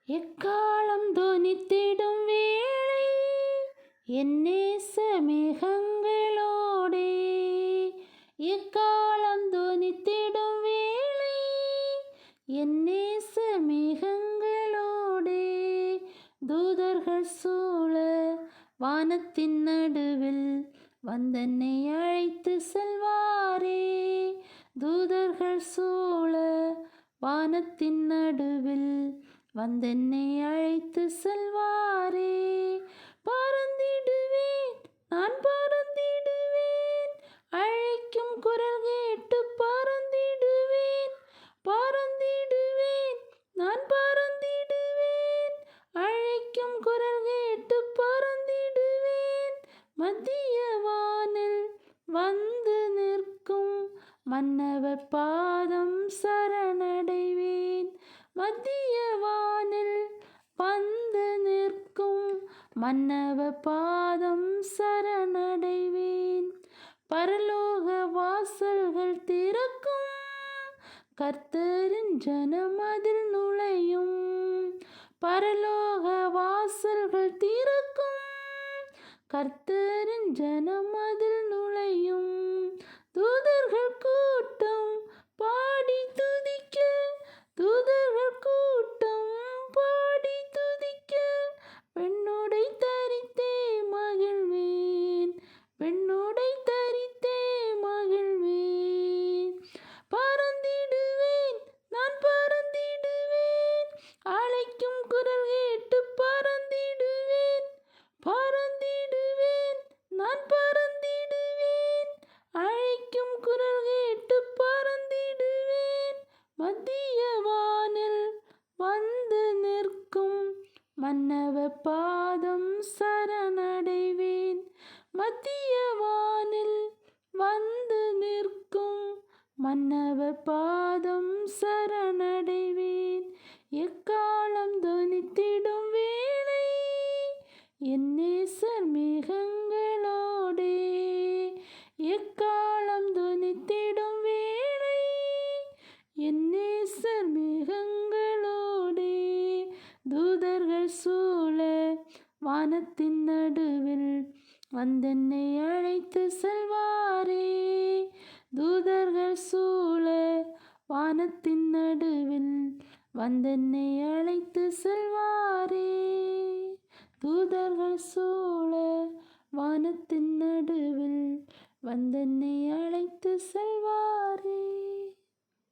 எக்காலம் தொனித்திடும் வேளை என் நேச மேகங்களோடே. எக்காலம் தொனித்திடும் வேளை என் நேச மேகங்களோடே. தூதர்கள் சூழ வானத்தின் நடுவில் வந்தென்னை அழைத்து செல்வாரே. தூதர்கள் சூழ வானத்தின் நடுவில் வந்தென்னை அழைத்து செல்வாரே. பறந்திடுவேன், நான் பறந்திடுவேன், அழைக்கும் குரல் கேட்டு பறந்திடுவேன். பறந்திடுவேன், நான் பறந்திடுவேன், அழைக்கும் குரல் கேட்டு பறந்திடுவேன். மத்திய வானில் வந்து நிற்கும் மன்னவர் பாதம் சரணடைவேன். மத்திய வானில் வந்து நிற்கும் மன்னவர் பாதம் சரணடைவேன். பரலோக வாசல்கள் திறக்கும், கர்த்தரின் ஜனம் அதில் நுழையும். பரலோக வாசல்கள் திறக்கும், கர்த்தரின் ஜனம் அதில் நுழையும். தூதர்கள் கூட்டம் பாடி துதிக்க, தூதர்கள் கூட்டம் பாடி துதிக்க, பெண்ணுடை தரித்தே மகிழ்வேன், பெண்ணுடை தரித்தே மகிழ்வேன். பறந்திடுவேன், நான் பறந்திடுவேன், அழைக்கும் குரல் கேட்டு பறந்திடுவேன். பறந்திடுவேன், நான் பறந்திடுவேன், அழைக்கும் குரல் கேட்டு பறந்திடுவேன். மத்திய வானில் வந்து நிற்கும் மன்னவர் பாதம் சரணடைவேன். மத்திய வானில் வந்து நிற்கும் மன்னவர் பாதம் சரணடைவேன். எக்காலம் தொனித்திடும் வேளை என் நேசர் மேகங்களோடே. எக்காலம் தொனித்திடும் வேளை என் நேசர் மேகங்களோடே. தூதர்கள் சூழ வானத்தின் நடுவில் வந்தென்னை அழைத்து செல்வாரே. தூதர்கள் சூழ வானத்தின் நடுவில் வந்தென்னை அழைத்து செல்வாரே. தூதர்கள் சூழ வானத்தின் நடுவில் வந்தென்னை அழைத்து செல்வாரே.